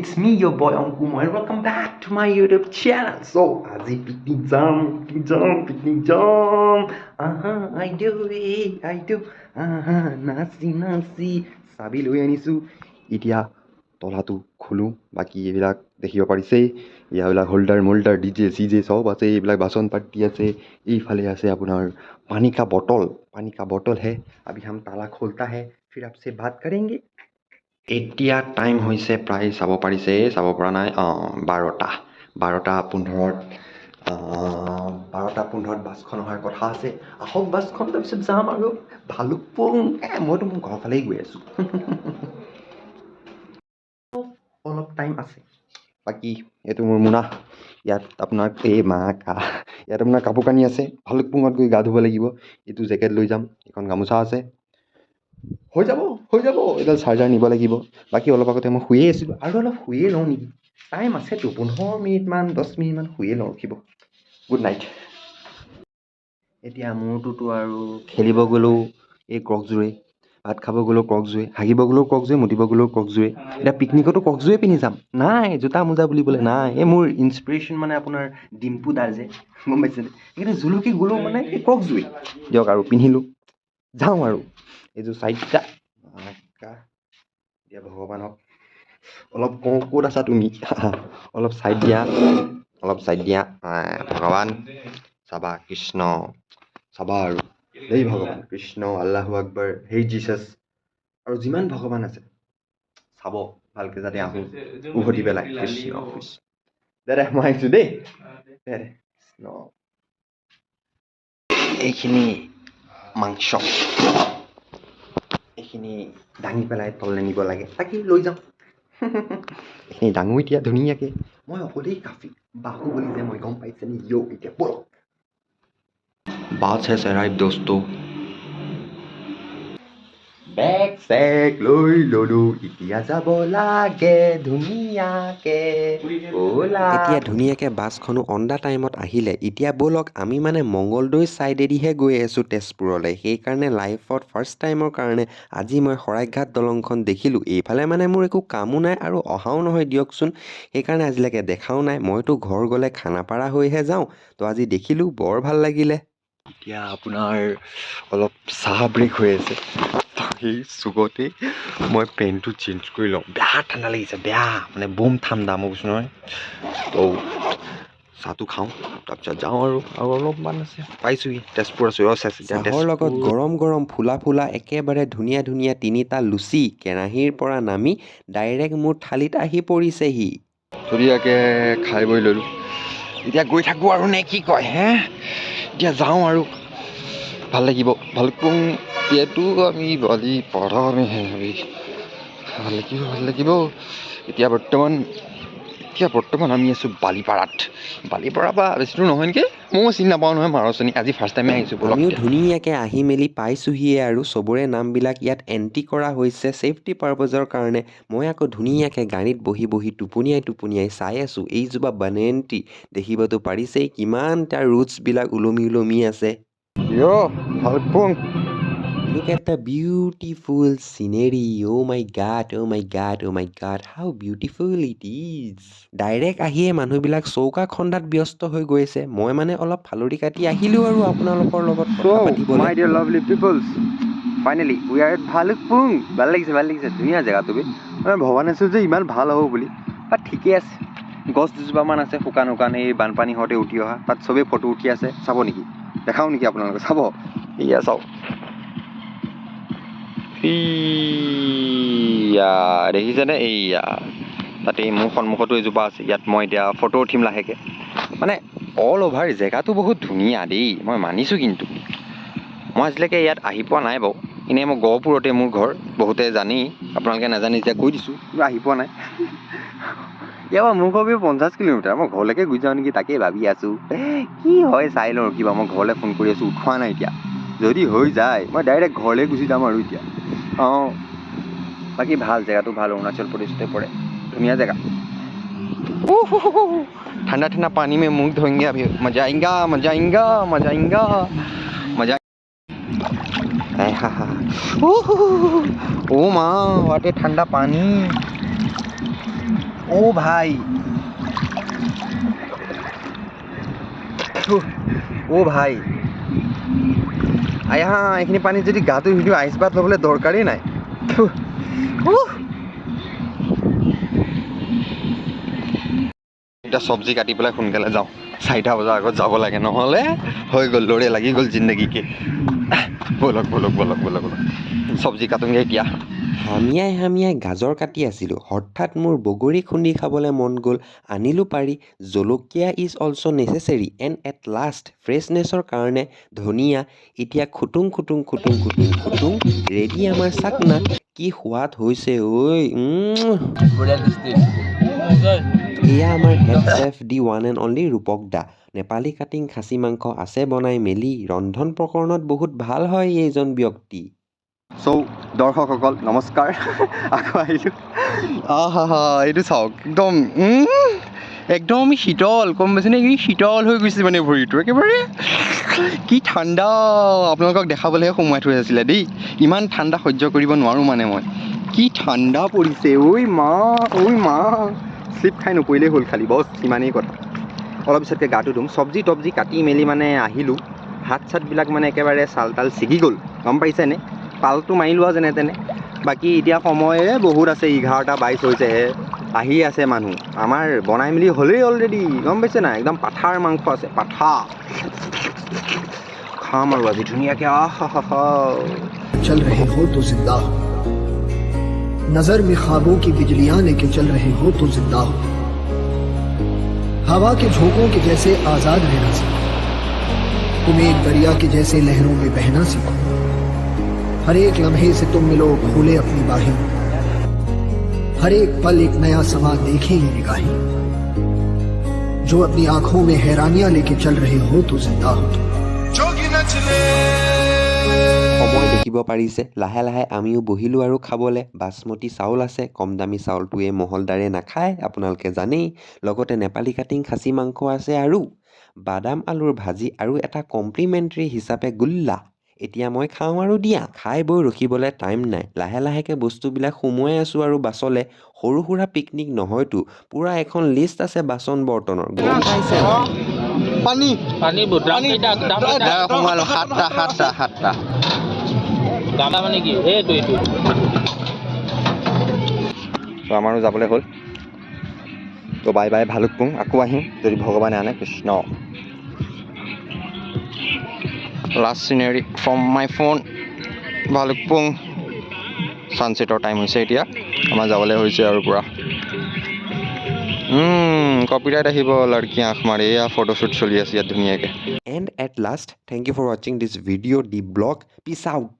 it's me, your boy Anku Moy, and welcome back to my YouTube channel. So, আজি picnic jam. I do it, I do. নাচি চাবি লৈ আনিছোঁ। এতিয়া তলাটো খোলোঁ, বাকী এইবিলাক দেখিব পাৰিছেই। ইয়াবিলাক হোল্ডাৰ ডিজে চিজে চব আছে, এইবিলাক বাচন পাতি আছে। এইফালে আছে আপোনাৰ पानी का बॉटल है। अभी हम ताला खोलता है, फिर आपसे बात करेंगे। এতিয়া টাইম হৈছে প্ৰায় চাব পৰা নাই 12:15 বাছখন অহাৰ কথা আছে। আহক বাছখন, তাৰপিছত যাম আৰু ভালুকপুং। মইতো মোৰ ঘৰৰ ফালেই গৈ আছোঁ। অলপ টাইম আছে। বাকী এইটো মোৰ মোনা, ইয়াত আপোনাৰ ইয়াত আপোনাৰ কাপোৰ কানি আছে। ভালুকপুঙত গৈ গা ধুব লাগিব। এইটো জেকেট লৈ যাম, এখন গামোচা আছে। হৈ যাব এডাল চাৰ্জাৰ নিব লাগিব। বাকী অলপ আগতে মই শুয়ে আছিলোঁ, আৰু অলপ শুয়ে লওঁ নেকি। টাইম আছেতো 15 মিনিটমান 10 মিনিটমান শুয়ে লওঁ, ৰখিব। Good night. এতিয়া মোৰটোতো আৰু খেলিব গ'লেও এই ক্ৰকযোৰে, ভাত খাব গ'লেও ক্ৰকযোৰে, হাগিব গ'লেও ক্ৰকযোৰে, মুতিব গ'লেও ক্ৰকযোৰে। এতিয়া পিকনিকতো ক্ৰকযোৰে পিন্ধি যাম। নাই জোতা মোজা বুলিবলৈ নাই। এই মোৰ ইনস্পিৰেশ্যন মানে আপোনাৰ ডিম্পু দাৰ যে, গম পাইছেনে? সেইকাৰণে জুলুকি গ'লেও মানে এই ক্ৰকযোৰে দিয়ক আৰু পিন্ধিলোঁ, যাওঁ আৰু। এইযোৰ চাইডটা এতিয়া ভগৱানক অলপ কওঁ, ক'ত আছা তুমি? অলপ চাইড দিয়া ভগৱান চাবা, কৃষ্ণ চাবা আৰু দেই ভগৱান, কৃষ্ণ, আল্লাহু আকবৰ, হে জিচাছ, আৰু যিমান ভগৱান আছে চাব ভালকে যাতে আহোঁ উভতি পেলাই। কৃষ্ণ দে মই আহিছোঁ দেই। কৃষ্ণ। এইখিনি মাংস, এইখিনি দাঙি পেলাই তললৈ নিব লাগে, তাকে লৈ যাওঁ। এইখিনি দাঙো এতিয়া ধুনীয়াকৈ। মই অকলেই কাফি, বাহুবলি যে মই, গম পাইছে নি? এতিয়া বলক। বাছ হে চেৰাইব দোস্তো। বেগ চেগ লৈ ললোঁ, এতিয়া যাব লাগে ধুনীয়াকে। এতিয়া ধুনীয়াকৈ বাছখনো অন দা টাইমত আহিলে। এতিয়া ব'লক, আমি মানে মংগলদৈ ছাইডেদিহে গৈ আছোঁ তেজপুৰলৈ। সেইকাৰণে লাইফত ফাৰ্ষ্ট টাইমৰ কাৰণে আজি মই শৰাইঘাট দলংখন দেখিলোঁ। এইফালে মানে মোৰ একো কামো নাই আৰু অহাও নহয় দিয়কচোন, সেইকাৰণে আজিলৈকে দেখাও নাই। মইতো ঘৰ গ'লে খানাপাৰা হৈহে যাওঁ, তো আজি দেখিলোঁ, বৰ ভাল লাগিলে। এতিয়া আপোনাৰ অলপ চাহ ব্ৰেক হৈ আছে, সেই চুকতে মই পেণ্টটো চেঞ্জ কৰি লওঁ। বেয়া ঠাণ্ডা লাগিছে, বেয়া মানে বুম ঠাণ্ডা, মই কৈছোঁ নহয়। তো চাহটো খাওঁ, তাৰপিছত যাওঁ আৰু অলপমান আছে, পাইছোঁহি তেজপুৰ আছোঁ। চাহৰ লগত গৰম গৰম ফুলা একেবাৰে ধুনীয়া 3টা লুচি কেৰাহীৰ পৰা নামি ডাইৰেক্ট মোৰ থালিত আহি পৰিছেহি। ধুনীয়াকৈ খাই বৈ ল'লোঁ। এতিয়া গৈ থাকোঁ আৰু নে কি কয় হে? এতিয়া যাওঁ আৰু ভাল লাগিব। ভালুকপুং এতিয়াতো আমি বালি পাৰা আমি ভাল লাগিব। এতিয়া বৰ্তমান আমি আছোঁ বালিপাৰাত। বালিপাৰা পৰা বেছি দূৰ নহয় নেকি? ময়ো চিনি নাপাওঁ নহয় মাৰচনি, আজি ফাৰ্ষ্ট টাইমে আহিছোঁ। আমিও ধুনীয়াকৈ আহি মেলি পাইছোঁহিয়ে, আৰু চবৰে নামবিলাক ইয়াত এণ্ট্ৰি কৰা হৈছে ছেফটি পাৰপজৰ কাৰণে। মই আকৌ ধুনীয়াকৈ গাড়ীত বহি টোপনিয়াই চাই আছোঁ এইজোপা বানেন ট্ৰি। দেখিবতো পাৰিছেই কিমান তাৰ ৰুটছবিলাক ওলমি আছে। Bhalukpong. Look at the beautiful scenery. Oh my God, how beautiful it is. Direct আহিয়ে মানুহবিলাক চৌকা খন্দাত ব্যস্ত হৈ গৈছে। মই মানে অলপ ফালৰি কাটি আহিলোঁ আৰু আপোনালোকৰ লগত কথা পাতিবলৈ। My dear lovely peoples, finally we are at Bhalukpong. ভাল লাগিছে, ধুনীয়া জেগাটো। মই ভবা নাছিলোঁ যে ইমান ভাল হ'ব বুলি, বাট ঠিকে আছে। গছ দুজোপামান আছে শুকান, এই বানপানী হওঁতে উঠি অহা, তাত চবেই ফটো উঠি আছে। চাব নেকি? দেখাওঁ নেকি আপোনালোকে? চাব, এয়া চাওক, দেখিছেনে? এইয়া তাতে মোৰ সন্মুখতো এজোপা আছে, ইয়াত মই এতিয়া ফটো উঠিম লাহেকৈ। মানে অল অভাৰ জেগাটো বহুত ধুনীয়া দেই, মই মানিছোঁ। কিন্তু মই আজিলৈকে ইয়াত আহি পোৱা নাই বাৰু। এনেই মই গহপুৰতে মোৰ ঘৰ, বহুতে জানেই, আপোনালোকে নাজানে যেতিয়া কৈ দিছোঁ, কিন্তু আহি পোৱা নাই। ইয়াৰ পৰা মোৰ ঘৰ 50 কিলোমিটাৰ। মই ঘৰলৈকে গুচি যাওঁ নেকি তাকেই ভাবি আছোঁ। কি হয় চাই লওঁ, কিবা মই ঘৰলৈ ফোন কৰি আছোঁ, উঠোৱা নাই এতিয়া। যদি হৈ যায় মই ডাইৰেক্ট ঘৰলৈ গুচি যাম আৰু এতিয়া। বাকী ভাল, জেগাটো ভাল, অৰুণাচল প্ৰদেশতে পৰে, ধুনীয়া জেগা। ঠাণ্ডা পানী में मुंह धोएंगे अभी, मजा आएगा। ও মা, হোৱাট এ ঠাণ্ডা পানী। অ' ভাই অ' ভাই আহা এইখিনি পানীত যদি গাটো ধুই দিওঁ আইচ বাট ল'বলৈ দৰকাৰেই নাই এতিয়া চব্জি কাটি পেলাই সোনকালে যাওঁ 4টা বজাৰ আগত যাব লাগে নহ'লে হৈ গ'ল লৰে লাগি গ'ল জিন্দগীকে ব'লক চব্জি কাটোঁগৈ এতিয়া হামিয়াই গাজৰ কাটি আছিলোঁ হঠাৎ মোৰ বগৰী খুন্দি খাবলৈ মন গ'ল আনিলোঁ পাৰি জলকীয়া is also' necessary and at last ফ্ৰেছনেছৰ কাৰণে ধনিয়া এতিয়া খুটুং ৰেডি আমাৰ চাকনা কি সোৱাদ হৈছে ঐ এয়া আমাৰ head chef the one and only Rupak দা নেপালী কাটিং খাচী মাংস আছে বনাই মেলি ৰন্ধন প্ৰকৰণত বহুত ভাল হয় এইজন ব্যক্তি চ' দৰ্শকসকল নমস্কাৰ আকৌ আহিলোঁ এইটো চাওক একদম শীতল কম বেছি নে শীতল হৈ গৈছে মানে ভৰিটো একেবাৰে কি ঠাণ্ডা আপোনালোকক দেখাবলৈহে সোমোৱাই থৈ আছিলে দেই ইমান ঠাণ্ডা সহ্য কৰিব নোৱাৰোঁ মানে মই কি ঠাণ্ডা পৰিছে ঐ মা শ্লিপ খাই নপৰিলেই হ'ল খালি বছ ইমানেই কথা অলপ পিছতকৈ গাটো ধুম চব্জি তব্জি কাটি মেলি মানে আহিলোঁ হাত চাতবিলাক মানে একেবাৰে চাল তাল ছিগি গ'ল গম পাইছেনে পালটো মাৰি লোৱা যেনে তেনে বাকী এতিয়া সময় বহুত আছে 11:22 হৈছেহে আহি আছে মানুহ আমাৰ বনাই মেলি হ'লেই অলৰেডি গম পাইছে নাই একদম পাঠাৰ মাংস আছে পাঠা খাম আৰু আজি ধুনীয়াকৈ चल रहे हो तो जिंदा हो नजर में ख्वाबों की बिजलियां लेके चल रहे हो तो जिंदा हो हवा के झोंकों के जैसे आजाद रहना सीखो तुम एक दरिया के जैसे लहरों में बहना सीखो हर एक लम्हे से तुम मिलो खोले अपनी बाहें हर एक पल एक नया समा देखें ये निगाहें जो अपनी आंखों में हैरानियां लेके चल रहे हो तो जिंदा हो तुम সময় দেখিব পাৰিছে লাহে লাহে আমিও বহিলোঁ আৰু খাবলৈ বাচমতি চাউল আছে কম দামী চাউলটোৱে মহলদাৰে নাখায় আপোনালোকে জানেই লগতে নেপালী কাটিং খাচী মাংস আছে আৰু বাদাম আলুৰ ভাজি আৰু এটা কমপ্লিমেণ্টেৰী হিচাপে গুল্লা এতিয়া মই খাওঁ আৰু দিয়া খাই বৈ ৰখিবলৈ টাইম নাই লাহে লাহেকৈ বস্তুবিলাক সুমুৱাই আছোঁ আৰু বাছলে সৰু সুৰা পিকনিক নহয়তো পূৰা এখন লিষ্ট আছে বাচন বৰ্তনৰ গম পাইছে পানী সোমালো 7টা গামলা মানে কি এইটো আমাৰো যাবলৈ হ'ল তো বাই বাই ভালুকপুং আকৌ আহিম যদি ভগৱানে আনে Krishna last scenery from my phone Bhalukpong ছানছেটৰ টাইম হৈছে এতিয়া আমাৰ যাবলৈ হৈছে আৰু পূৰা কপিৰাইট আহিব লড়কি আঁখ মাৰি এয়া ফটোশ্বুট চলি আছে ইয়াত ধুনীয়াকৈ and at last thank you for ৱাচিং this video' the vlog peace out